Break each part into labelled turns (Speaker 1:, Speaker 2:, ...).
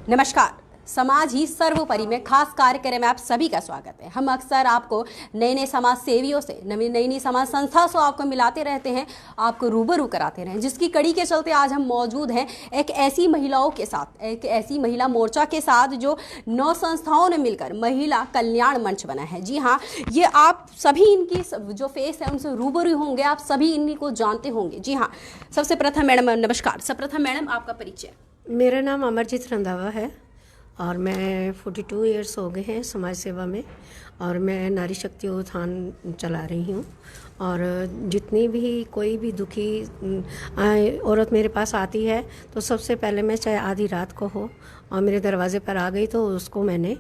Speaker 1: नमस्कार। समाज ही सर्वोपरि में खास कार्यक्रम में आप सभी का स्वागत है। हम अक्सर आपको नए नए समाज सेवियों से नई नई समाज संस्था से आपको मिलाते रहते हैं, आपको रूबरू कराते रहे, जिसकी कड़ी के चलते आज हम मौजूद हैं एक ऐसी महिलाओं के साथ, एक ऐसी महिला मोर्चा के साथ जो 9 संस्थाओं ने मिलकर महिला कल्याण मंच बना है। जी हाँ, ये आप सभी इनकी जो फेस है उनसे रूबरू होंगे, आप सभी इन्हीं को जानते होंगे। जी हाँ, सबसे प्रथम मैडम नमस्कार। सर्वप्रथम मैडम आपका परिचय।
Speaker 2: मेरा नाम अमरजीत रंधावा है और मैं 42 ईयर्स हो गए हैं समाज सेवा में, और मैं नारी शक्ति उत्थान चला रही हूँ। और जितनी भी कोई भी दुखी औरत मेरे पास आती है तो सबसे पहले मैं, चाहे आधी रात को हो और मेरे दरवाजे पर आ गई, तो उसको मैंने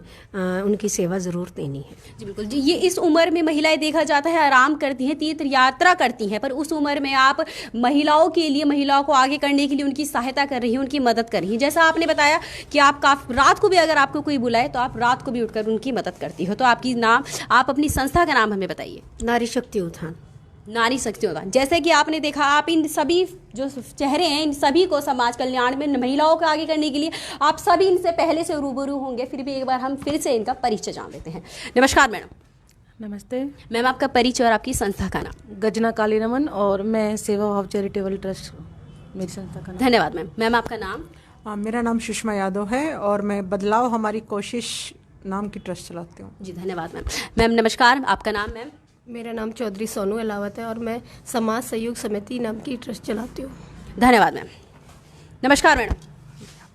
Speaker 2: उनकी सेवा ज़रूर देनी है।
Speaker 1: जी बिल्कुल जी, ये इस उम्र में महिलाएं देखा जाता है आराम करती हैं, तीर्थ यात्रा करती हैं, पर उस उम्र में आप महिलाओं के लिए, महिलाओं को आगे करने के लिए उनकी सहायता कर रही हैं, उनकी मदद कर रही हैं। जैसा आपने बताया कि आप रात को भी अगर आपको कोई बुलाए तो आप रात को भी उठकर उनकी मदद करती हो। तो आप अपनी संस्था का नाम हमें बताइए।
Speaker 2: नारी शक्ति उत्थान।
Speaker 1: नारी शक्ति उत्थान। जैसे कि आपने देखा, आप इन सभी जो चेहरे हैं, इन सभी को समाज कल्याण में महिलाओं को आगे करने के लिए आप सभी इनसे पहले से रूबरू होंगे, फिर भी एक बार हम फिर से इनका परिचय जान लेते हैं। नमस्कार मैडम।
Speaker 3: नमस्ते
Speaker 1: मैम, आपका परिचय और आपकी संस्था का नाम।
Speaker 3: गजना काली रमन, और मैं सेवा भाव चैरिटेबल ट्रस्ट मेरी संस्था का नाम।
Speaker 1: धन्यवाद मैम। मैम आपका नाम।
Speaker 4: मेरा नाम सुषमा यादव है और मैं बदलाव हमारी कोशिश नाम की ट्रस्ट चलाती हूँ।
Speaker 1: जी धन्यवाद मैम। मैम नमस्कार, आपका नाम मैम।
Speaker 2: मेरा नाम चौधरी सोनू अलावत है और मैं समाज सहयोग समिति नाम की ट्रस्ट चलाती हूँ।
Speaker 1: धन्यवाद मैम। नमस्कार मैडम।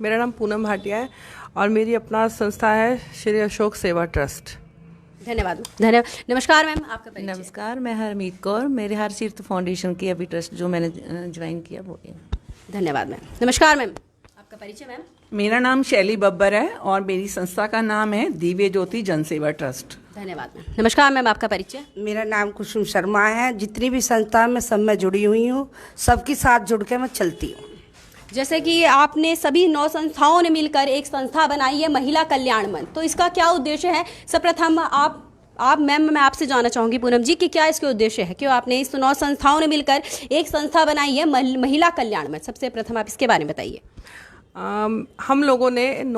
Speaker 5: मेरा नाम पूनम भाटिया है और मेरी अपना संस्था है श्री अशोक सेवा ट्रस्ट।
Speaker 1: धन्यवाद। नमस्कार मैम, आपका परिचय।
Speaker 3: नमस्कार, मैं हरमीत कौर, मेरे हर तीर्थ फाउंडेशन की अभी ट्रस्ट जो मैंने ज्वाइन किया वो है।
Speaker 1: धन्यवाद मैम। नमस्कार मैम, आपका परिचय मैम।
Speaker 6: मेरा नाम शैली बब्बर है और मेरी संस्था का नाम है दिव्य ज्योति जनसेवा ट्रस्ट।
Speaker 1: धन्यवाद मैम। नमस्कार मैम, आपका परिचय।
Speaker 7: मेरा नाम कुसुम शर्मा है। जितनी भी संस्था में सब मैं जुड़ी हुई हूँ, सबके साथ जुड़ के मैं चलती हूँ।
Speaker 1: जैसे कि आपने सभी 9 संस्थाओं ने मिलकर एक संस्था बनाई है महिला कल्याण मंच, तो इसका क्या उद्देश्य है? सर्वप्रथम आप मैम, मैं आपसे जानना चाहूँगी पूनम जी कि क्या इसके उद्देश्य है, क्यों आपने इस 9 संस्थाओं ने मिलकर एक संस्था बनाई है महिला कल्याण मंच? सबसे प्रथम आप इसके बारे में बताइए।
Speaker 5: हम लोगों ने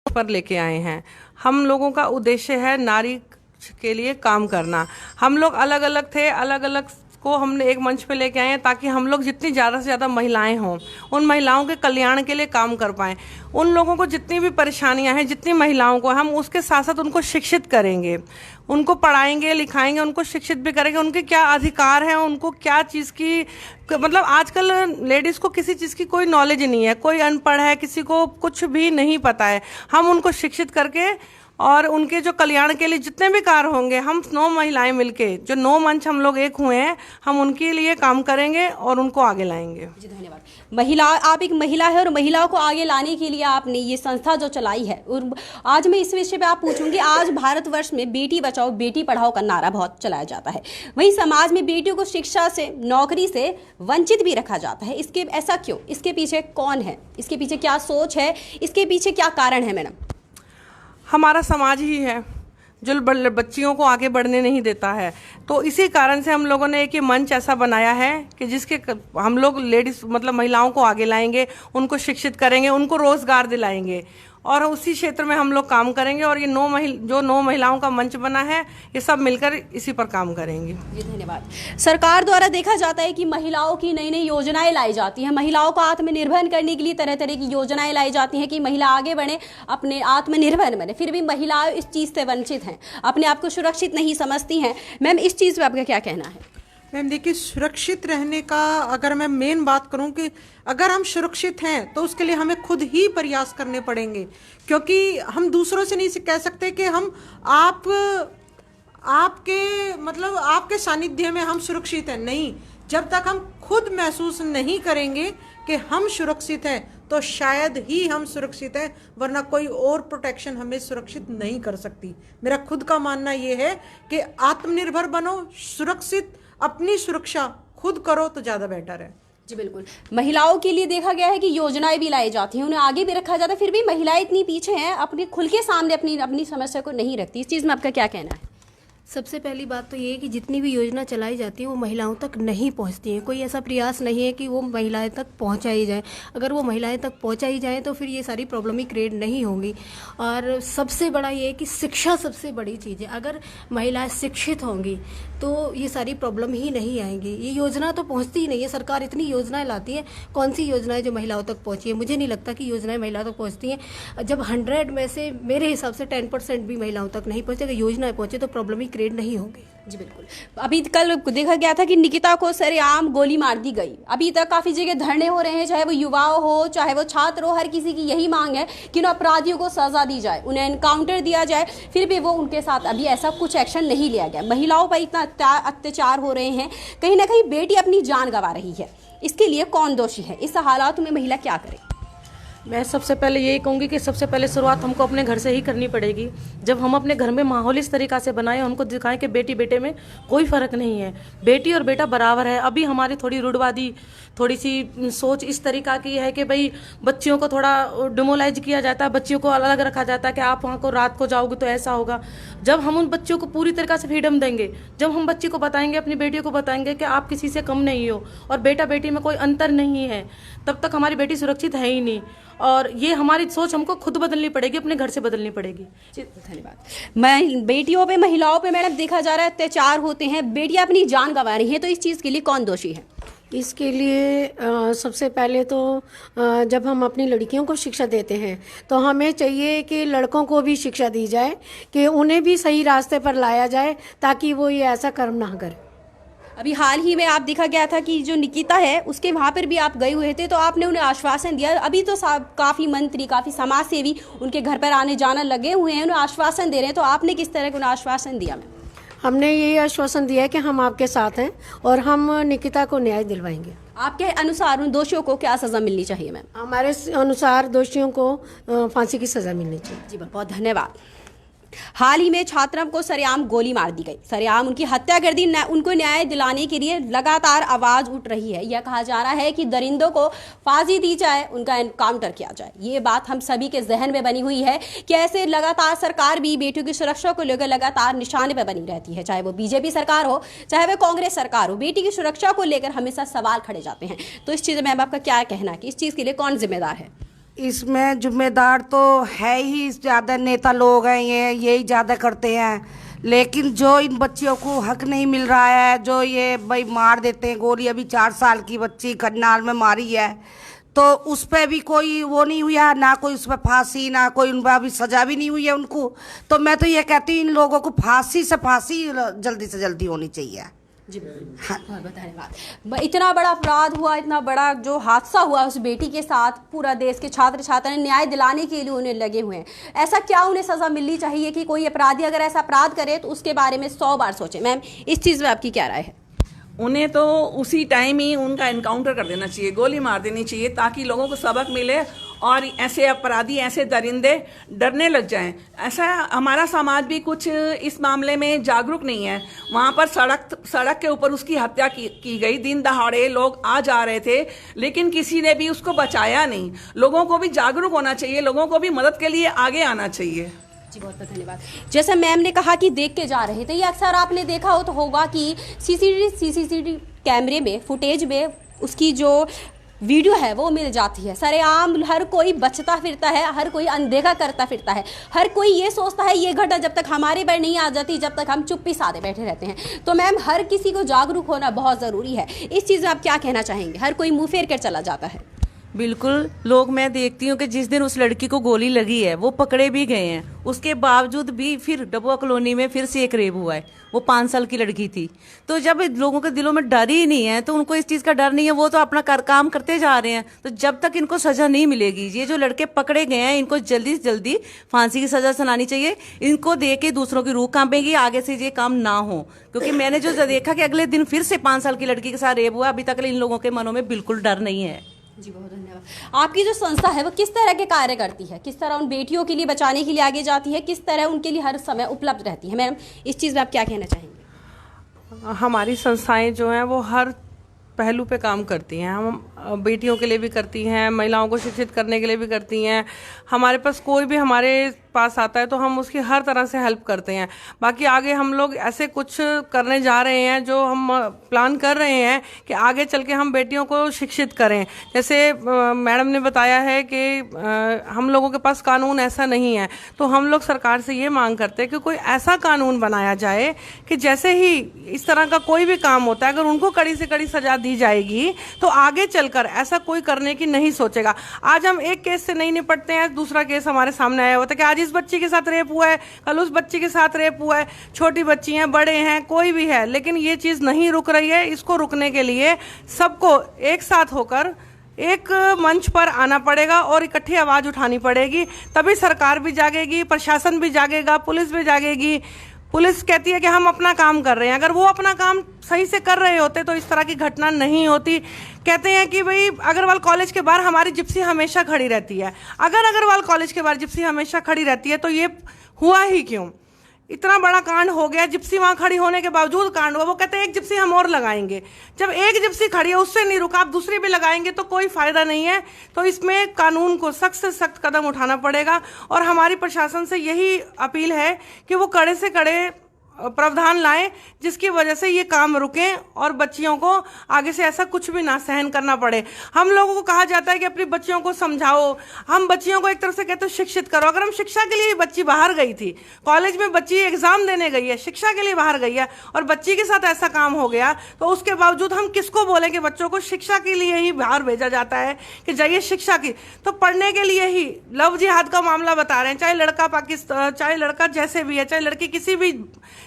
Speaker 5: पर लेके आए हैं। हम लोगों का उद्देश्य है नारी के लिए काम करना। हम लोग अलग अलग थे, अलग अलग को हमने एक मंच पे लेके आए हैं ताकि हम लोग जितनी ज़्यादा से ज़्यादा महिलाएं हों, उन महिलाओं के कल्याण के लिए काम कर पाएँ। उन लोगों को जितनी भी परेशानियां हैं, जितनी महिलाओं को, हम उसके साथ साथ उनको शिक्षित करेंगे, उनको पढ़ाएंगे, लिखाएंगे, उनको शिक्षित भी करेंगे। उनके क्या अधिकार हैं, उनको क्या चीज़ की, मतलब आजकल लेडीज़ को किसी चीज़ की कोई नॉलेज नहीं है, कोई अनपढ़ है, किसी को कुछ भी नहीं पता है। हम उनको शिक्षित करके और उनके जो कल्याण के लिए जितने भी कार्य होंगे, हम 9 महिलाएं मिलके, जो 9 मंच हम लोग एक हुए हैं, हम उनके लिए काम करेंगे और उनको आगे लाएंगे।
Speaker 1: जी धन्यवाद। महिला, आप एक महिला है और महिलाओं को आगे लाने के लिए आपने ये संस्था जो चलाई है, और आज मैं इस विषय पे आप पूछूंगी। आज भारतवर्ष में बेटी बचाओ बेटी पढ़ाओ का नारा बहुत चलाया जाता है, वहीं समाज में बेटियों को शिक्षा से, नौकरी से वंचित भी रखा जाता है। इसके ऐसा क्यों? इसके पीछे कौन है? इसके पीछे क्या सोच है? इसके पीछे क्या कारण है मैडम?
Speaker 5: हमारा समाज ही है जो बच्चियों को आगे बढ़ने नहीं देता है। तो इसी कारण से हम लोगों ने एक ये मंच ऐसा बनाया है कि जिसके हम लोग लेडीज, मतलब महिलाओं को आगे लाएंगे, उनको शिक्षित करेंगे, उनको रोजगार दिलाएंगे, और उसी क्षेत्र में हम लोग काम करेंगे। और ये 9 महिलाओं का मंच बना है, ये सब मिलकर इसी पर काम करेंगे। जी
Speaker 1: धन्यवाद। सरकार द्वारा देखा जाता है कि महिलाओं की नई नई योजनाएं लाई जाती हैं, महिलाओं को आत्मनिर्भर करने के लिए तरह तरह की योजनाएं लाई जाती हैं कि महिला आगे बढ़े, अपने आत्मनिर्भर बने। फिर भी महिलाएं इस चीज़ से वंचित हैं, अपने आप को सुरक्षित नहीं समझती हैं। मैम, इस चीज़ पर आपका क्या कहना है?
Speaker 4: मैम देखिए, सुरक्षित रहने का अगर मैं मेन बात करूं कि अगर हम सुरक्षित हैं तो उसके लिए हमें खुद ही प्रयास करने पड़ेंगे, क्योंकि हम दूसरों से नहीं कह सकते कि हम आपके सानिध्य में हम सुरक्षित हैं। नहीं, जब तक हम खुद महसूस नहीं करेंगे कि हम सुरक्षित हैं तो शायद ही हम सुरक्षित हैं, वरना कोई और प्रोटेक्शन हमें सुरक्षित नहीं कर सकती। मेरा खुद का मानना ये है कि आत्मनिर्भर बनो, सुरक्षित, अपनी सुरक्षा खुद करो तो ज़्यादा बेटर है।
Speaker 1: जी बिल्कुल। महिलाओं के लिए देखा गया है कि योजनाएं भी लाई जाती हैं, उन्हें आगे भी रखा जाता है, फिर भी महिलाएं इतनी पीछे हैं, अपनी खुल के सामने अपनी समस्या को नहीं रखती। इस चीज़ में आपका क्या कहना है?
Speaker 2: सबसे पहली बात तो ये है कि जितनी भी योजना चलाई जाती है वो महिलाओं तक नहीं पहुंचती हैं। कोई ऐसा प्रयास नहीं है कि वो महिलाएं तक पहुंचाई जाए। अगर वो महिलाएं तक पहुंचाई जाए तो फिर ये सारी प्रॉब्लम ही क्रिएट नहीं होंगी। और सबसे बड़ा ये है कि शिक्षा सबसे बड़ी चीज़ है। अगर महिलाएं शिक्षित होंगी तो ये सारी प्रॉब्लम ही नहीं आएंगी। ये योजना तो पहुंचती ही नहीं है। सरकार इतनी योजनाएं लाती है, कौन सी योजनाएं जो महिलाओं तक पहुंची है? मुझे नहीं लगता कि योजनाएं महिलाओं तक पहुंचती हैं। जब 100 में से मेरे हिसाब से 10% भी महिलाओं तक नहीं पहुंचे, अगर योजनाएं पहुंचे तो प्रॉब्लम ही क्रिएट नहीं होंगी।
Speaker 1: जी बिल्कुल। अभी कल देखा गया था कि निकिता को सरेआम गोली मार दी गई। अभी तक काफी जगह धरने हो रहे हैं, चाहे वो युवाओं हो चाहे वो छात्र हो, हर किसी की यही मांग है कि उन अपराधियों को सजा दी जाए, उन्हें एनकाउंटर दिया जाए। फिर भी वो उनके साथ अभी ऐसा कुछ एक्शन नहीं लिया गया। महिलाओं पर इतना अत्याचार हो रहे हैं, कहीं ना कहीं बेटी अपनी जान गंवा रही है। इसके लिए कौन दोषी है? इस हालात में महिला क्या करे?
Speaker 8: मैं सबसे पहले यही कहूँगी कि सबसे पहले शुरुआत हमको अपने घर से ही करनी पड़ेगी। जब हम अपने घर में माहौल इस तरीक़ा से बनाएं, उनको दिखाएं कि बेटी बेटे में कोई फ़र्क नहीं है, बेटी और बेटा बराबर है। अभी हमारी थोड़ी रूढ़वादी थोड़ी सी सोच इस तरीक़ा की है कि भाई बच्चियों को थोड़ा डिमोलाइज किया जाता है, बच्चियों को अलग रखा जाता है कि आप वहाँ को रात को जाओगे तो ऐसा होगा। जब हम उन बच्चों को पूरी तरीक़ा से फ्रीडम देंगे, जब हम बच्ची को बताएंगे, अपनी बेटियों को बताएंगे कि आप किसी से कम नहीं हो और बेटा बेटी में कोई अंतर नहीं है, तब तक हमारी बेटी सुरक्षित है ही नहीं। और ये हमारी सोच हमको खुद बदलनी पड़ेगी, अपने घर से बदलनी पड़ेगी।
Speaker 1: धन्यवाद। बेटियों पे महिलाओं पे मैडम देखा जा रहा है अत्याचार होते हैं, बेटियां अपनी जान गंवा रही हैं, तो इस चीज़ के लिए कौन दोषी है?
Speaker 2: इसके लिए सबसे पहले तो जब हम अपनी लड़कियों को शिक्षा देते हैं तो हमें चाहिए कि लड़कों को भी शिक्षा दी जाए, कि उन्हें भी सही रास्ते पर लाया जाए ताकि वो ये ऐसा कर्म ना करें।
Speaker 1: अभी हाल ही में आप देखा गया था कि जो निकिता है उसके वहाँ पर भी आप गए हुए थे, तो आपने उन्हें आश्वासन दिया। अभी तो काफ़ी मंत्री काफ़ी समाज सेवी उनके घर पर आने जाना लगे हुए हैं, उन्हें आश्वासन दे रहे हैं, तो आपने किस तरह का उन्हें आश्वासन दिया? मैम
Speaker 2: हमने ये आश्वासन दिया है कि हम आपके साथ हैं और हम निकिता को न्याय दिलवाएंगे।
Speaker 1: आपके अनुसार उन दोषियों को क्या सज़ा मिलनी चाहिए? मैम
Speaker 2: हमारे अनुसार दोषियों को फांसी की सज़ा मिलनी चाहिए।
Speaker 1: जी बहुत धन्यवाद। हाल ही में छात्रा को सरेआम गोली मार दी गई, सरेआम उनकी हत्या कर दी। उनको न्याय दिलाने के लिए लगातार आवाज उठ रही है। यह कहा जा रहा है कि दरिंदों को फांसी दी जाए, उनका एनकाउंटर किया जाए। ये बात हम सभी के जहन में बनी हुई है कि ऐसे लगातार सरकार भी बेटियों की सुरक्षा को लेकर लगातार निशाने पर बनी रहती है, चाहे वो बीजेपी सरकार हो चाहे वो कांग्रेस सरकार हो। बेटी की सुरक्षा को लेकर हमेशा सवाल खड़े जाते हैं। तो इस चीज़ में आपका क्या कहना है कि इस चीज़ के लिए कौन जिम्मेदार है?
Speaker 7: इसमें जिम्मेदार तो है ही ज़्यादा नेता लोग हैं, यही ज़्यादा करते हैं। लेकिन जो इन बच्चियों को हक नहीं मिल रहा है, जो ये भाई मार देते हैं गोली, अभी 4 साल की बच्ची करनाल में मारी है, तो उस पर भी कोई वो नहीं हुआ, ना कोई उस पर फांसी, ना कोई उन पर अभी सज़ा भी नहीं हुई है उनको। तो मैं तो ये कहती हूँ इन लोगों को फांसी से फांसी जल्दी से जल्दी होनी चाहिए।
Speaker 1: जी हाँ, बहुत धन्यवाद। इतना बड़ा अपराध हुआ, इतना बड़ा जो हादसा हुआ उस बेटी के साथ, पूरा देश के छात्र छात्रा न्याय दिलाने के लिए उन्हें लगे हुए हैं। ऐसा क्या उन्हें सज़ा मिलनी चाहिए कि कोई अपराधी अगर ऐसा अपराध करे तो उसके बारे में 100 बार सोचे? मैम इस चीज़ में आपकी क्या राय है?
Speaker 6: उन्हें तो उसी टाइम ही उनका एनकाउंटर कर देना चाहिए, गोली मार देनी चाहिए, ताकि लोगों को सबक मिले और ऐसे अपराधी, ऐसे दरिंदे डरने लग जाएं। ऐसा हमारा समाज भी कुछ इस मामले में जागरूक नहीं है। वहाँ पर सड़क के ऊपर उसकी हत्या की गई, दिन दहाड़े लोग आ जा रहे थे, लेकिन किसी ने भी उसको बचाया नहीं। लोगों को भी जागरूक होना चाहिए, लोगों को भी मदद के लिए आगे आना चाहिए।
Speaker 1: जी बहुत बहुत धन्यवाद। जैसे मैम ने कहा कि देख के जा रहे थे, ये अक्सर आपने देखा हो तो होगा कि सीसीटीवी कैमरे में फुटेज में उसकी जो वीडियो है वो मिल जाती है। सरेआम हर कोई बचता फिरता है, हर कोई अनदेखा करता फिरता है, हर कोई ये सोचता है ये घटना जब तक हमारे पर नहीं आ जाती, जब तक हम चुप्पी साधे बैठे रहते हैं। तो मैम हर किसी को जागरूक होना बहुत ज़रूरी है। इस चीज़ में आप क्या कहना चाहेंगे? हर कोई मुँह फेर कर चला जाता है।
Speaker 3: बिल्कुल, लोग मैं देखती हूँ कि जिस दिन उस लड़की को गोली लगी है वो पकड़े भी गए हैं, उसके बावजूद भी फिर डबुआ कॉलोनी में फिर से एक रेप हुआ है। वो 5 साल की लड़की थी। तो जब लोगों के दिलों में डर ही नहीं है तो उनको इस चीज़ का डर नहीं है, वो तो अपना काम करते जा रहे हैं। तो जब तक इनको सज़ा नहीं मिलेगी, ये जो लड़के पकड़े गए हैं इनको जल्दी से जल्दी फांसी की सज़ा सुनानी चाहिए। इनको दे के दूसरों की रूह कांपेगी, आगे से ये काम ना हो। क्योंकि मैंने जो देखा कि अगले दिन फिर से 5 साल की लड़की के साथ रेप हुआ, अभी तक इन लोगों के मनों में बिल्कुल डर नहीं है।
Speaker 1: जी बहुत धन्यवाद। आपकी जो संस्था है वो किस तरह के कार्य करती है? किस तरह उन बेटियों के लिए बचाने के लिए आगे जाती है? किस तरह उनके लिए हर समय उपलब्ध रहती है? मैडम इस चीज़ में आप क्या कहना चाहेंगे?
Speaker 5: हमारी संस्थाएं जो हैं वो हर पहलू पे काम करती हैं। हम बेटियों के लिए भी करती हैं, महिलाओं को शिक्षित करने के लिए भी करती हैं। हमारे पास कोई भी हमारे पास आता है तो हम उसकी हर तरह से हेल्प करते हैं। बाकी आगे हम लोग ऐसे कुछ करने जा रहे हैं जो हम प्लान कर रहे हैं कि आगे चल के हम बेटियों को शिक्षित करें। जैसे मैडम ने बताया है कि हम लोगों के पास कानून ऐसा नहीं है, तो हम लोग सरकार से ये मांग करते हैं कि कोई ऐसा कानून बनाया जाए कि जैसे ही इस तरह का कोई भी काम होता है, अगर उनको कड़ी से कड़ी सजा दी जाएगी तो आगे चलकर ऐसा कोई करने की नहीं सोचेगा। आज हम एक केस से नहीं निपटते हैं, दूसरा केस हमारे सामने आया होता है कि आज इस बच्ची के साथ रेप हुआ है, कल उस बच्ची के साथ रेप हुआ है, छोटी बच्ची हैं, बड़े हैं, कोई भी है, लेकिन ये चीज़ नहीं रुक रही है। इसको रुकने के लिए सबको एक साथ होकर एक मंच पर आना पड़ेगा और इकट्ठी आवाज़ उठानी पड़ेगी, तभी सरकार भी जागेगी, प्रशासन भी जागेगा, पुलिस भी जागेगी। पुलिस कहती है कि हम अपना काम कर रहे हैं, अगर वो अपना काम सही से कर रहे होते तो इस तरह की घटना नहीं होती। कहते हैं कि भाई अग्रवाल कॉलेज के बाहर हमारी जिप्सी हमेशा खड़ी रहती है। अगर अग्रवाल कॉलेज के बाहर जिप्सी हमेशा खड़ी रहती है तो ये हुआ ही क्यों? इतना बड़ा कांड हो गया, जिप्सी वहाँ खड़ी होने के बावजूद कांड हुआ। वो कहते हैं एक जिप्सी हम और लगाएंगे। जब एक जिप्सी खड़ी है उससे नहीं रुका, आप दूसरी भी लगाएंगे तो कोई फायदा नहीं है। तो इसमें कानून को सख्त से सख्त कदम उठाना पड़ेगा और हमारी प्रशासन से यही अपील है कि वो कड़े से कड़े प्रावधान लाएं जिसकी वजह से ये काम रुकें और बच्चियों को आगे से ऐसा कुछ भी ना सहन करना पड़े। हम लोगों को कहा जाता है कि अपनी बच्चियों को समझाओ, हम बच्चियों को एक तरफ से कहते हैं शिक्षित करो। अगर हम शिक्षा के लिए बच्ची बाहर गई थी, कॉलेज में बच्ची एग्जाम देने गई है, शिक्षा के लिए बाहर गई है और बच्ची के साथ ऐसा काम हो गया, तो उसके बावजूद हम किसको बोलें कि बच्चों को शिक्षा के लिए ही बाहर भेजा जाता है कि जाइए शिक्षा की, तो पढ़ने के लिए ही। लव जिहाद का मामला बता रहे हैं, चाहे लड़का पाकिस्तान, चाहे लड़का जैसे भी है, चाहे लड़की किसी भी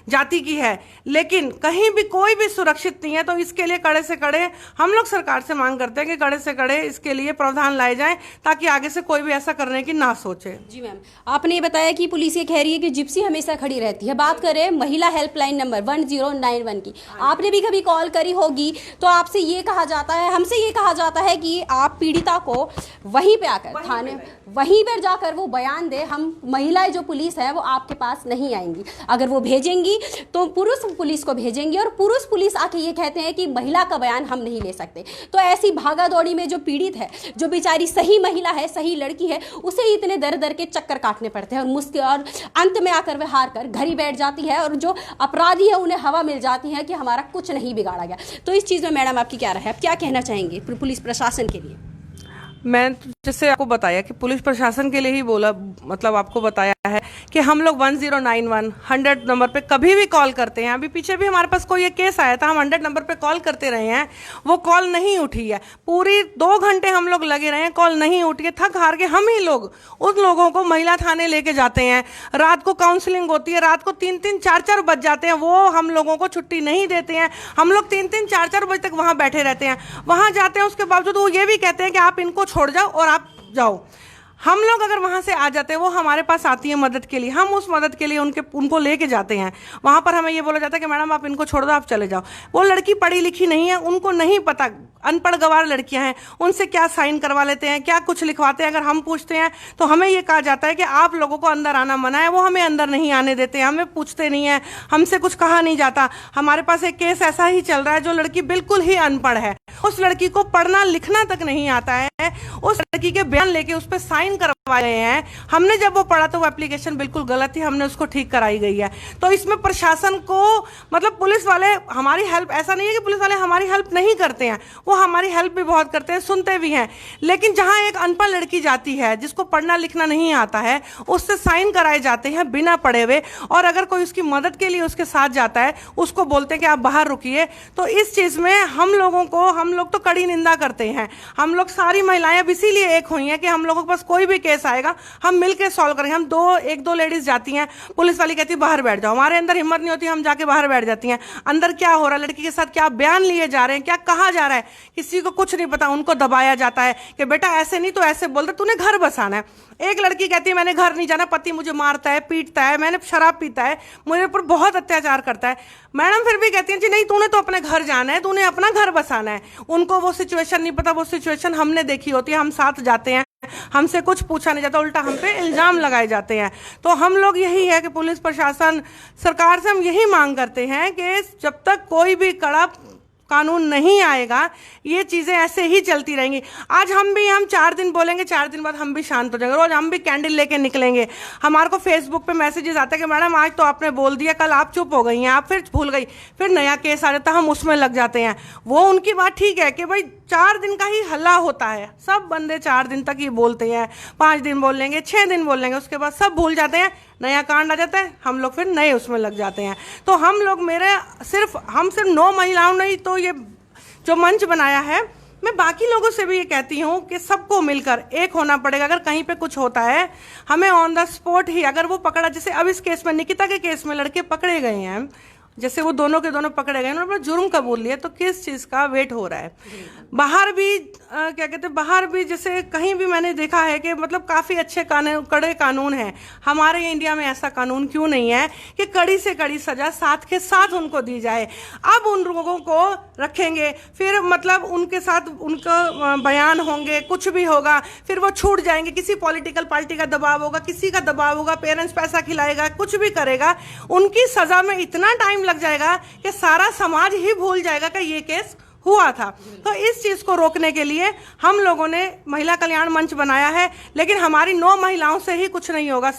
Speaker 5: जाति की है, लेकिन कहीं भी कोई भी सुरक्षित नहीं है। तो इसके लिए कड़े से कड़े हम लोग सरकार से मांग करते हैं कि कड़े से कड़े इसके लिए प्रावधान लाए जाएं ताकि आगे से कोई भी ऐसा करने की ना सोचे।
Speaker 1: जी मैम, आपने बताया कि पुलिस ये कह रही है कि जिप्सी हमेशा खड़ी रहती है। बात करें महिला हेल्पलाइन नंबर 1091 की, आपने भी कभी कॉल करी होगी, तो आपसे ये कहा जाता है, हमसे ये कहा जाता है कि आप पीड़िता को वहीं पे आकर थाने, वहीं पर जाकर वो बयान दे। हम महिलाएं जो पुलिस है वो आपके पास नहीं आएंगी, अगर वो भेजेंगी तो पुरुष पुलिस को भेजेंगी और पुरुष पुलिस आके ये कहते हैं कि महिला का बयान हम नहीं ले सकते। तो ऐसी भागा दौड़ी में जो पीड़ित है, जो बेचारी सही महिला है, सही लड़की है, उसे इतने दर दर के चक्कर काटने पड़ते हैं और मुश्किल, और अंत में आकर वह हार कर घर ही बैठ जाती है और जो अपराधी है उन्हें हवा मिल जाती है कि हमारा कुछ नहीं बिगाड़ा गया। तो इस चीज़ में मैडम आपकी क्या राय है, आप क्या कहना चाहेंगे पुलिस प्रशासन के लिए?
Speaker 5: मैं जैसे आपको बताया कि पुलिस प्रशासन के लिए ही बोला, मतलब आपको बताया है कि हम लोग 1091 100 नंबर पे कभी भी कॉल करते हैं। अभी पीछे भी हमारे पास कोई ये केस आया था, हम 100 नंबर पे कॉल करते रहे हैं, वो कॉल नहीं उठी है। पूरी 2 घंटे हम लोग लगे रहे हैं, कॉल नहीं उठी है। थक हार के हम ही लोग उन लोगों को महिला थाने लेके जाते हैं। रात को काउंसलिंग होती है, रात को 3-3 4-4 बज जाते हैं, वो हम लोगों को छुट्टी नहीं देते हैं। हम लोग 3-3 4-4 बजे तक वहाँ बैठे रहते हैं। वहाँ जाते हैं, उसके बावजूद वो ये भी कहते हैं कि आप इनको छोड़ जाओ और आप जाओ। हम लोग अगर वहाँ से आ जाते हैं, वो हमारे पास आती है मदद के लिए, हम उस मदद के लिए उनको लेके जाते हैं। वहाँ पर हमें ये बोला जाता है कि मैडम आप इनको छोड़ दो, आप चले जाओ। वो लड़की पढ़ी लिखी नहीं है, उनको नहीं पता, अनपढ़ गवार लड़कियां हैं, उनसे क्या साइन करवा लेते हैं, क्या कुछ लिखवाते हैं। अगर हम पूछते हैं तो हमें ये कहा जाता है कि आप लोगों को अंदर आना मना है। वो हमें अंदर नहीं आने देते, हमें पूछते नहीं है, हमसे कुछ कहा नहीं जाता। हमारे पास एक केस ऐसा ही चल रहा है, जो लड़की बिल्कुल ही अनपढ़ है, उस लड़की को पढ़ना लिखना तक नहीं आता है, उस लड़की के बयान लेके उस पर साइन करवाए गए हैं। हमने जब वो पढ़ा तो वो एप्लीकेशन बिल्कुल गलत थी, हमने उसको ठीक कराई गई है। तो इसमें प्रशासन को, मतलब पुलिस वाले हमारी हेल्प, ऐसा नहीं है कि पुलिस वाले हमारी हेल्प नहीं करते हैं, वो हमारी हेल्प भी बहुत करते हैं, सुनते भी हैं। लेकिन जहां एक अनपढ़ लड़की जाती है, जिसको पढ़ना लिखना नहीं आता है, उससे साइन कराए जाते हैं बिना पढ़े हुए, और अगर कोई उसकी मदद के लिए उसके साथ जाता है, उसको बोलते हैं कि आप बाहर रुकिए। तो इस चीज़ में हम लोग तो कड़ी निंदा करते हैं। हम लोग सारी महिलाएं अब इसीलिए एक हुई हैं कि हम लोगों के पास कोई भी केस आएगा हम मिलकर सॉल्व करेंगे। हम एक दो लेडीज जाती हैं, पुलिस वाली कहती है बाहर बैठ जाओ, हमारे अंदर हिम्मत नहीं होती, हम जाके बाहर बैठ जाती हैं। अंदर क्या हो रहा है, लड़की के साथ क्या बयान लिए जा रहे हैं, क्या कहा जा रहा है, किसी को कुछ नहीं पता। उनको दबाया जाता है कि बेटा ऐसे नहीं तो ऐसे बोल दे, तूने घर बसाना है। एक लड़की कहती है मैंने घर नहीं जाना, पति मुझे मारता है, पीटता है, मैंने शराब पीता है, मुझे ऊपर बहुत अत्याचार करता है। मैडम फिर भी कहती है जी नहीं, तूने तो अपने घर जाना है, तूने अपना घर बसाना है। उनको वो सिचुएशन नहीं पता, वो सिचुएशन हमने देखी होती है, हम साथ जाते हैं, हमसे कुछ पूछा नहीं जाता, उल्टा हम पे इल्जाम लगाए जाते हैं। तो हम लोग यही है कि पुलिस प्रशासन, सरकार से हम यही मांग करते हैं कि जब तक कोई भी कड़ा कानून नहीं आएगा, ये चीज़ें ऐसे ही चलती रहेंगी। आज हम 4 दिन बोलेंगे, 4 दिन बाद हम भी शांत हो जाएंगे। रोज हम भी कैंडल लेके निकलेंगे। हमारे को फेसबुक पे मैसेजेस आते हैं कि मैडम आज तो आपने बोल दिया, कल आप चुप हो गई हैं, आप फिर भूल गई, फिर नया केस आ जाता है, हम उसमें लग जाते हैं। वो उनकी बात ठीक है कि भाई 4 दिन का ही हल्ला होता है, सब बंदे 4 दिन तक ही बोलते हैं, 5 दिन बोल लेंगे, 6 दिन बोल लेंगे, उसके बाद सब भूल जाते हैं, नया कांड आ जाता है, हम लोग फिर नए उसमें लग जाते हैं। तो हम लोग हम सिर्फ 9 महिलाओं ने ही तो ये जो मंच बनाया है, मैं बाकी लोगों से भी ये कहती हूँ कि सबको मिलकर एक होना पड़ेगा। अगर कहीं पे कुछ होता है, हमें ऑन द स्पॉट ही, अगर वो पकड़ा, जैसे अब इस केस में, निकिता के केस में लड़के पकड़े गए हैं, जैसे वो दोनों के दोनों पकड़े गए, उन्होंने अपना जुर्म कबूल लिया, तो किस चीज़ का वेट हो रहा है। बाहर भी क्या कहते हैं, बाहर भी जैसे कहीं भी मैंने देखा है कि मतलब काफ़ी अच्छे कड़े कानून हैं। हमारे इंडिया में ऐसा कानून क्यों नहीं है कि कड़ी से कड़ी सज़ा साथ के साथ उनको दी जाए। अब उन लोगों को रखेंगे, फिर मतलब उनके साथ उनका बयान होंगे, कुछ भी होगा, फिर वो छूट जाएंगे, किसी पॉलिटिकल पार्टी का दबाव होगा, किसी का दबाव होगा, पेरेंट्स पैसा खिलाएगा, कुछ भी करेगा, उनकी सज़ा में इतना टाइम लग जाएगा कि सारा समाज ही भूल जाएगा कि ये केस हुआ था। तो इस चीज़ को रोकने के लिए हम लोगों ने महिला कल्याण मंच बनाया है, लेकिन हमारी 9 महिलाओं से ही कुछ नहीं होगा,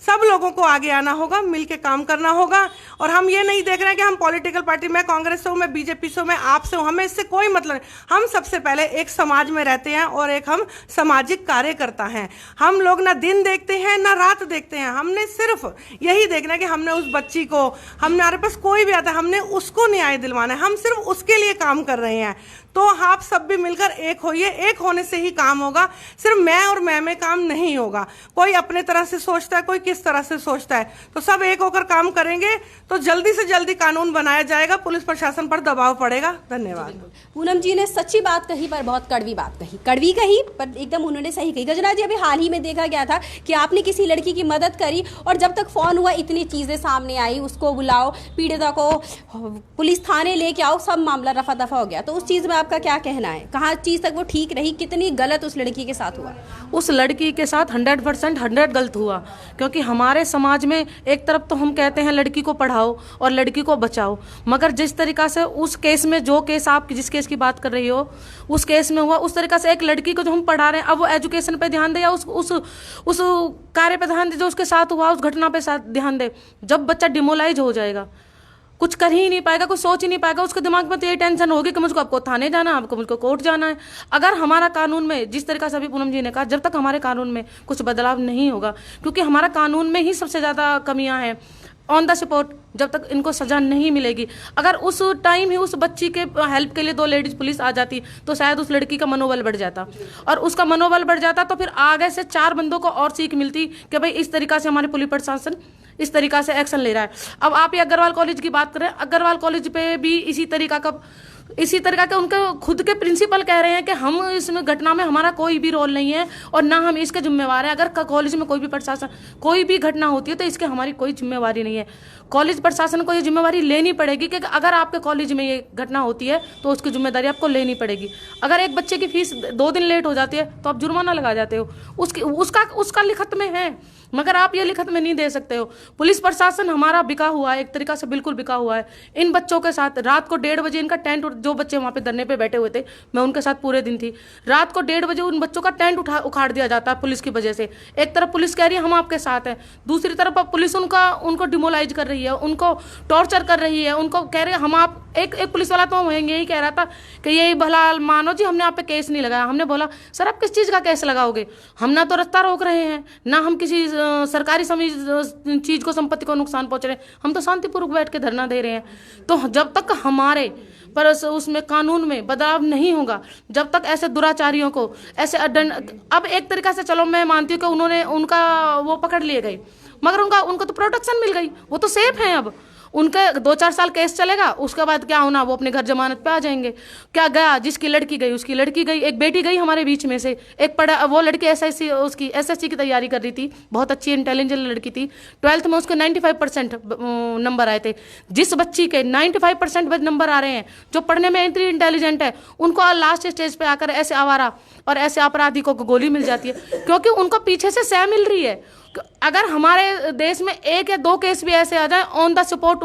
Speaker 5: सब लोगों को आगे आना होगा, मिलके काम करना होगा। और हम ये नहीं देख रहे हैं कि हम पॉलिटिकल पार्टी, मैं कांग्रेस से हूँ, मैं बीजेपी से हूँ, मैं आप से हूँ, हमें इससे कोई मतलब नहीं। हम सबसे पहले एक समाज में रहते हैं और एक हम सामाजिक कार्यकर्ता हैं। हम लोग ना दिन देखते हैं ना रात देखते हैं, हमने सिर्फ यही देखना है कि हमने उस बच्ची को, हमारे पास कोई भी आता है, हमने उसको न्याय दिलवाना है, हम सिर्फ उसके लिए काम कर रहे हैं। तो आप सब भी मिलकर एक होइए, एक होने से ही काम होगा। सिर्फ मैं और मैं में काम नहीं होगा, कोई अपने तरह से सोचता है, कोई किस तरह से सोचता है, तो सब एक होकर काम करेंगे तो जल्दी से जल्दी कानून बनाया जाएगा, पुलिस प्रशासन पर दबाव पड़ेगा। धन्यवाद।
Speaker 1: पूनम जी ने सच्ची बात कही पर बहुत कड़वी बात कही, पर एकदम उन्होंने सही कही। गजना जी, अभी हाल ही में देखा गया था कि आपने किसी लड़की की मदद करी और जब तक फोन हुआ इतनी चीजें सामने आई, उसको बुलाओ, पीड़िता को पुलिस थाने लेके आओ, सब मामला रफा दफा हो गया। तो उस चीज में आपका क्या कहना है, कहाँ चीज तक वो ठीक रही, कितनी गलत उस लड़की के साथ हुआ?
Speaker 8: उस लड़की के साथ 100% गलत हुआ, क्योंकि हमारे समाज में एक तरफ तो हम कहते हैं लड़की को पढ़ाओ और लड़की को बचाओ, मगर जिस तरीका से उस केस में, जो केस आप जिस केस की बात कर रही हो उस केस में हुआ, उस तरीका से एक लड़की को जो हम पढ़ा रहे हैं, अब वो एजुकेशन पे ध्यान दे या उस कार्य पे ध्यान दे जो उसके साथ हुआ, उस घटना पे साथ ध्यान दे। जब बच्चा डिमोलाइज हो जाएगा, कुछ कर ही नहीं पाएगा, कुछ सोच ही नहीं पाएगा, उसके दिमाग में तो ये टेंशन होगी कि मुझको आपको थाने जाना है, आपको मुझको कोर्ट जाना है। अगर हमारा कानून में, जिस तरीका से अभी पूनम जी ने कहा, जब तक हमारे कानून में कुछ बदलाव नहीं होगा, क्योंकि हमारा कानून में ही सबसे ज़्यादा कमियां हैं ऑन द स्पॉट, जब तक इनको सजा नहीं मिलेगी। अगर उस टाइम ही उस बच्ची के हेल्प के लिए 2 लेडीज पुलिस आ जाती तो शायद उस लड़की का मनोबल बढ़ जाता, और उसका मनोबल बढ़ जाता तो फिर आगे से 4 बंदों को और सीख मिलती कि भाई इस तरीका से हमारे पुलिस प्रशासन इस तरीका से एक्शन ले रहा है। अब आप ये अग्रवाल कॉलेज की बात करें, अग्रवाल कॉलेज पे भी इसी तरीका के उनके खुद के प्रिंसिपल कह रहे हैं कि हम इसमें घटना में हमारा कोई भी रोल नहीं है और ना हम इसके जिम्मेवार हैं। अगर कॉलेज में कोई भी प्रशासन, कोई भी घटना होती है तो इसके हमारी कोई जिम्मेवारी नहीं है। कॉलेज प्रशासन को ये जिम्मेवारी लेनी पड़ेगी कि अगर आपके कॉलेज में ये घटना होती है तो उसकी जिम्मेदारी आपको लेनी पड़ेगी। अगर एक बच्चे की फीस 2 दिन लेट हो जाती है तो आप जुर्माना लगा जाते हो, उसका लिखत में है, मगर आप ये लिखत में नहीं दे सकते हो। पुलिस प्रशासन हमारा बिका हुआ है, एक तरीका से बिल्कुल बिका हुआ है। इन बच्चों के साथ रात को 1:30 बजे इनका टेंट, जो बच्चे वहाँ पे धरने पे बैठे हुए थे, मैं उनके साथ पूरे दिन थी, रात को 1:30 बजे उन बच्चों का टेंट उखाड़ दिया जाता है पुलिस की वजह से। एक तरफ पुलिस कह रही है हम आपके साथ हैं, दूसरी तरफ पुलिस उनको डिमोलाइज कर रही है, उनको टॉर्चर कर रही है, उनको कह रहे हैं हम आप एक पुलिस वाला तो यही कह रहा था कि यही भला मानो जी हमने आप पे केस नहीं लगाया। हमने बोला सर आप किस चीज़ का केस लगाओगे, हम ना तो रास्ता रोक रहे हैं, ना हम किसी सरकारी चीज़ को, संपत्ति को नुकसान पहुंच रहे हैं, हम तो शांतिपूर्वक बैठ के धरना दे रहे हैं। तो जब तक हमारे पर उसमें कानून में बदलाव नहीं होगा, जब तक ऐसे दुराचारियों को ऐसे अब एक तरीका से चलो मैं मानती हूँ कि उनका वो पकड़ लिए गए, मगर उनको तो प्रोटेक्शन मिल गई, वो तो सेफ हैं। अब उनका 2-4 साल केस चलेगा, उसके बाद क्या होना, वो अपने घर जमानत पे आ जाएंगे। क्या गया, जिसकी लड़की गई उसकी लड़की गई। एक बेटी गई हमारे बीच में से, एक वो लड़की SSC की तैयारी कर रही थी, बहुत अच्छी इंटेलिजेंट लड़की थी, 12th में उसके 95% नंबर आए थे। जिस बच्ची के 95% नंबर आ रहे हैं, जो पढ़ने में इतनी इंटेलिजेंट है, उनको लास्ट स्टेज पे आकर ऐसे आवारा और ऐसे अपराधी को गोली मिल जाती है, क्योंकि उनको पीछे से सह मिल रही है। अगर हमारे देश में 1 या 2 केस भी ऐसे आ जाए, ऑन द स्पॉट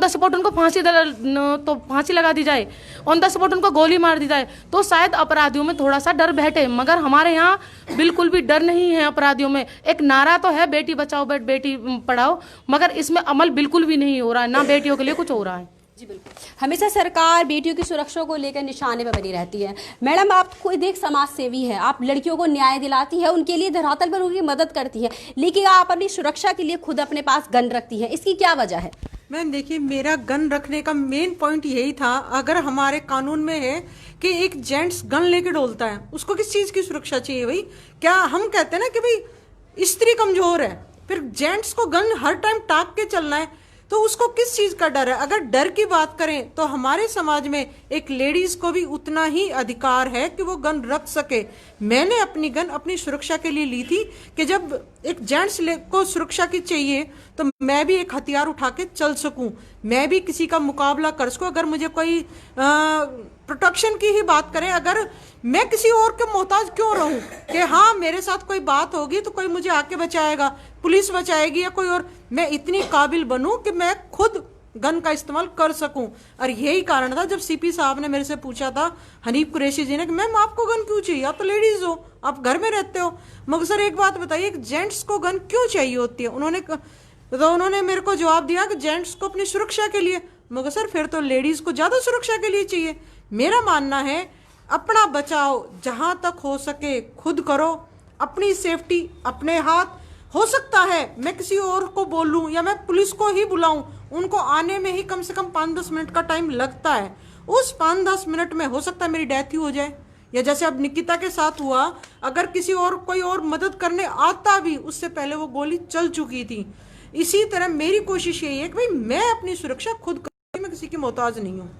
Speaker 8: स्पॉट उनको फांसी लगा दी जाए, ऑन द स्पॉट उनको गोली मार दी जाए, तो शायद अपराधियों में थोड़ा सा डर बैठे। मगर हमारे यहाँ बिल्कुल भी डर नहीं है अपराधियों में। एक नारा तो है बेटी बचाओ बेटी पढ़ाओ, मगर इसमें अमल बिल्कुल भी नहीं हो रहा है, ना बेटियों के लिए कुछ हो रहा है।
Speaker 1: जी बिल्कुल, हमेशा सरकार बेटियों की सुरक्षा को लेकर निशाने पर बनी रहती है। मैडम, आप कोई एक समाज सेवी है, आप लड़कियों को न्याय दिलाती है, उनके लिए धरातल पर उनकी मदद करती है, लेकिन आप अपनी सुरक्षा के लिए खुद अपने पास गन रखती है, इसकी क्या वजह है?
Speaker 4: मैम देखिए, मेरा गन रखने का मेन पॉइंट यही था, अगर हमारे कानून में है कि एक जेंट्स गन लेके डोलता है, उसको किस चीज की सुरक्षा चाहिए भाई? क्या हम कहते हैं ना कि भाई स्त्री कमजोर है, फिर जेंट्स को गन हर टाइम टाक के चलना है, तो उसको किस चीज का डर है? अगर डर की बात करें तो हमारे समाज में एक लेडीज को भी उतना ही अधिकार है कि वो गन रख सके। मैंने अपनी गन अपनी सुरक्षा के लिए ली थी कि जब एक जेंट्स को सुरक्षा की चाहिए तो मैं भी एक हथियार उठा के चल सकूं, मैं भी किसी का मुकाबला कर सकूं। अगर मुझे कोई प्रोटेक्शन की ही बात करें, अगर मैं किसी और के मोहताज क्यों रहूं कि हाँ मेरे साथ कोई बात होगी तो कोई मुझे आके बचाएगा, पुलिस बचाएगी या कोई और, मैं इतनी काबिल बनूं कि मैं खुद गन का इस्तेमाल कर सकूं। और यही कारण था जब सीपी साहब ने मेरे से पूछा था, हनीफ कुरैशी जी ने, कि मैम आपको गन क्यों चाहिए, आप तो लेडीज हो, आप घर में रहते हो, मगर सर एक बात बताइए, एक जेंट्स को गन क्यों चाहिए होती है? उन्होंने मेरे को जवाब दिया कि जेंट्स को अपनी सुरक्षा के लिए। मगर सर फिर तो लेडीज को ज्यादा सुरक्षा के लिए चाहिए। मेरा मानना है अपना बचाव जहां तक हो सके खुद करो, अपनी सेफ्टी अपने हाथ। हो सकता है मैं किसी और को बोलूं या मैं पुलिस को ही बुलाऊं, उनको आने में ही कम से कम 5-10 मिनट का टाइम लगता है। उस 5-10 मिनट में हो सकता है मेरी डेथ ही हो जाए, या जैसे अब निकिता के साथ हुआ, अगर किसी और कोई और मदद करने आता भी, उससे पहले वो गोली चल चुकी थी। इसी तरह मेरी कोशिश यही है कि भाई मैं अपनी सुरक्षा खुद करूं, मैं किसी की मोहताज नहीं हूँ।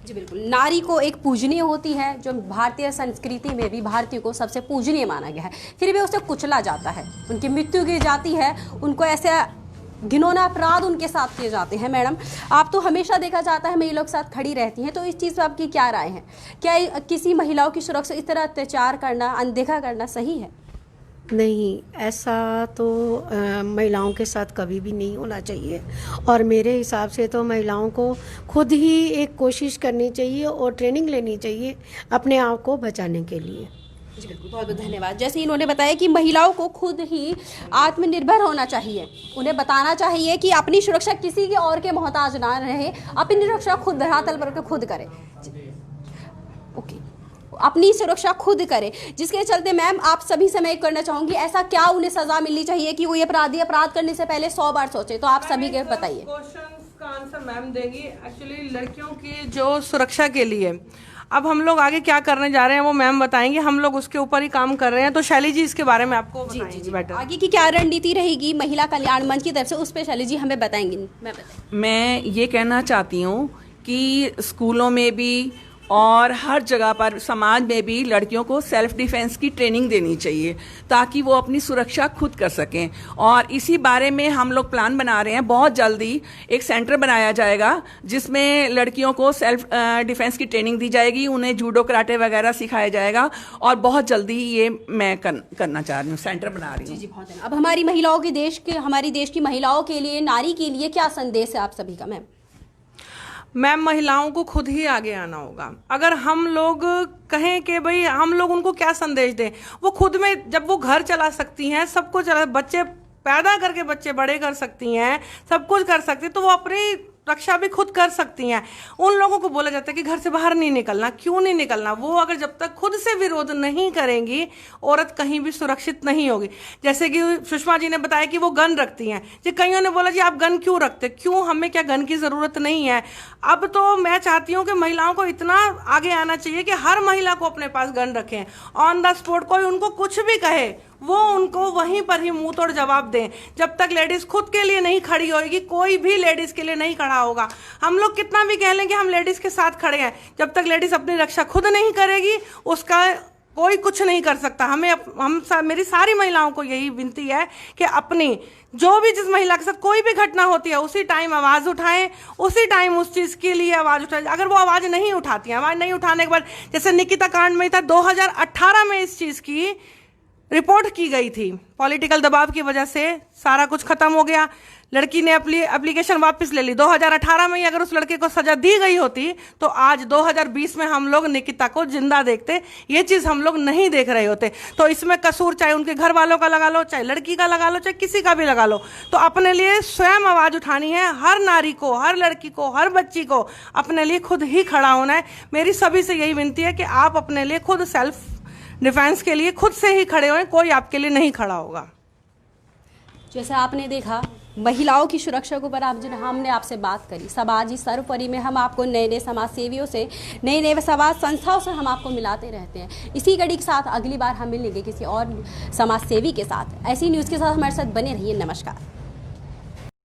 Speaker 1: जी बिल्कुल, नारी को एक पूजनीय होती है, जो भारतीय संस्कृति में भी भारतीय को सबसे पूजनीय माना गया है, फिर भी उसे कुचला जाता है, उनकी मृत्यु की जाती है, उनको ऐसे घिनौना अपराध उनके साथ किए जाते हैं। मैडम, आप तो हमेशा देखा जाता है महिलाओं के साथ खड़ी रहती हैं, तो इस चीज़ पर आपकी क्या राय है? क्या किसी महिलाओं की सुरक्षा इस तरह अत्याचार करना, अनदेखा करना सही है?
Speaker 2: नहीं, ऐसा तो महिलाओं के साथ कभी भी नहीं होना चाहिए। और मेरे हिसाब से तो महिलाओं को खुद ही एक कोशिश करनी चाहिए और ट्रेनिंग लेनी चाहिए अपने आप को बचाने के लिए।
Speaker 1: जी बिल्कुल, बहुत बहुत धन्यवाद। जैसे इन्होंने बताया कि महिलाओं को खुद ही आत्मनिर्भर होना चाहिए, उन्हें बताना चाहिए कि अपनी सुरक्षा किसी के और के मोहताज ना रहे, अपनी सुरक्षा खुद धरातल पर खुद करे। ओके, अपनी सुरक्षा खुद करे, जिसके चलते मैम आप सभी से मैं करना चाहूंगी, ऐसा क्या उन्हें सजा मिलनी चाहिए कि वो ये अपराध करने से पहले 100 बार सोचे? तो आप सभी के बताइए।
Speaker 5: क्वेश्चंस का आंसर मैम देंगी। एक्चुअली लड़कियों की जो सुरक्षा के लिए अब हम लोग आगे क्या करने जा रहे हैं वो मैम बताएंगे, हम लोग उसके ऊपर ही काम कर रहे हैं। तो शैली जी इसके बारे में आपको बताएंगी बेटर।
Speaker 1: आगे की क्या रणनीति रहेगी महिला कल्याण मंच की तरफ से, उस पर शैली जी हमें बताएंगी।
Speaker 6: मैं ये कहना चाहती हूँ कि स्कूलों में भी और हर जगह पर समाज में भी लड़कियों को सेल्फ डिफेंस की ट्रेनिंग देनी चाहिए ताकि वो अपनी सुरक्षा खुद कर सकें। और इसी बारे में हम लोग प्लान बना रहे हैं, बहुत जल्दी एक सेंटर बनाया जाएगा जिसमें लड़कियों को सेल्फ डिफेंस की ट्रेनिंग दी जाएगी, उन्हें जूडो कराटे वगैरह सिखाया जाएगा, और बहुत जल्दी ये मैं करना चाह रही हूँ, सेंटर बना रही हूँ।
Speaker 1: जी बहुत है। अब हमारी महिलाओं के हमारी देश की महिलाओं के लिए, नारी के लिए क्या संदेश है आप सभी का?
Speaker 5: मैम महिलाओं को खुद ही आगे आना होगा। अगर हम लोग कहें कि भाई हम लोग उनको क्या संदेश दें, वो खुद में जब वो घर चला सकती हैं, सब कुछ बच्चे पैदा करके बच्चे बड़े कर सकती हैं, सब कुछ कर सकती हैं, तो वो अपनी रक्षा भी खुद कर सकती हैं। उन लोगों को बोला जाता है कि घर से बाहर नहीं निकलना, क्यों नहीं निकलना? वो अगर जब तक खुद से विरोध नहीं करेंगी, औरत कहीं भी सुरक्षित नहीं होगी। जैसे कि सुषमा जी ने बताया कि वो गन रखती हैं, जी कईयों ने बोला जी आप गन क्यों रखते, क्यों, हमें क्या गन की ज़रूरत नहीं है? अब तो मैं चाहती हूँ कि महिलाओं को इतना आगे आना चाहिए कि हर महिला को अपने पास गन रखें, ऑन द स्पॉट कोई उनको कुछ भी कहे वो उनको वहीं पर ही मुंह तोड़ जवाब दें। जब तक लेडीज खुद के लिए नहीं खड़ी होगी, कोई भी लेडीज के लिए नहीं खड़ा होगा। हम लोग कितना भी कह लें कि हम लेडीज के साथ खड़े हैं, जब तक लेडीज अपनी रक्षा खुद नहीं करेगी उसका कोई कुछ नहीं कर सकता। मेरी सारी महिलाओं को यही विनती है कि अपनी जो भी जिस महिला के साथ कोई भी घटना होती है उसी टाइम आवाज़ उठाएं, उसी टाइम उस चीज़ के लिए आवाज़ उठाएं। अगर वो आवाज़ नहीं उठाती हैं, आवाज़ नहीं उठाने के बाद, जैसे निकिता कांड में था 2018 में इस चीज़ की रिपोर्ट की गई थी। पॉलिटिकल दबाव की वजह से सारा कुछ खत्म हो गया। लड़की ने अपनी एप्लीकेशन वापस ले ली। 2018 में ही अगर उस लड़के को सजा दी गई होती तो आज 2020 में हम लोग निकिता को जिंदा देखते। ये चीज़ हम लोग नहीं देख रहे होते। तो इसमें कसूर चाहे उनके घर वालों का लगा लो, चाहे लड़की का लगा लो, चाहे किसी का भी लगा लो, तो अपने लिए स्वयं आवाज़ उठानी है। हर नारी को, हर लड़की को, हर बच्ची को अपने लिए खुद ही खड़ा होना है। मेरी सभी से यही विनती है कि आप अपने लिए खुद सेल्फ डिफेंस के लिए खुद से ही खड़े हों, कोई आपके लिए नहीं खड़ा होगा।
Speaker 1: जैसे आपने देखा महिलाओं की सुरक्षा के ऊपर हमने आपसे बात करी। समाज ही सर्वोपरि में हम आपको नए नए समाज सेवियों से, नए नए समाज संस्थाओं से हम आपको मिलाते रहते हैं। इसी कड़ी के साथ अगली बार हम मिलेंगे किसी और समाज सेवी के साथ। ऐसी न्यूज़ के साथ हमारे साथ बने रहिए। नमस्कार।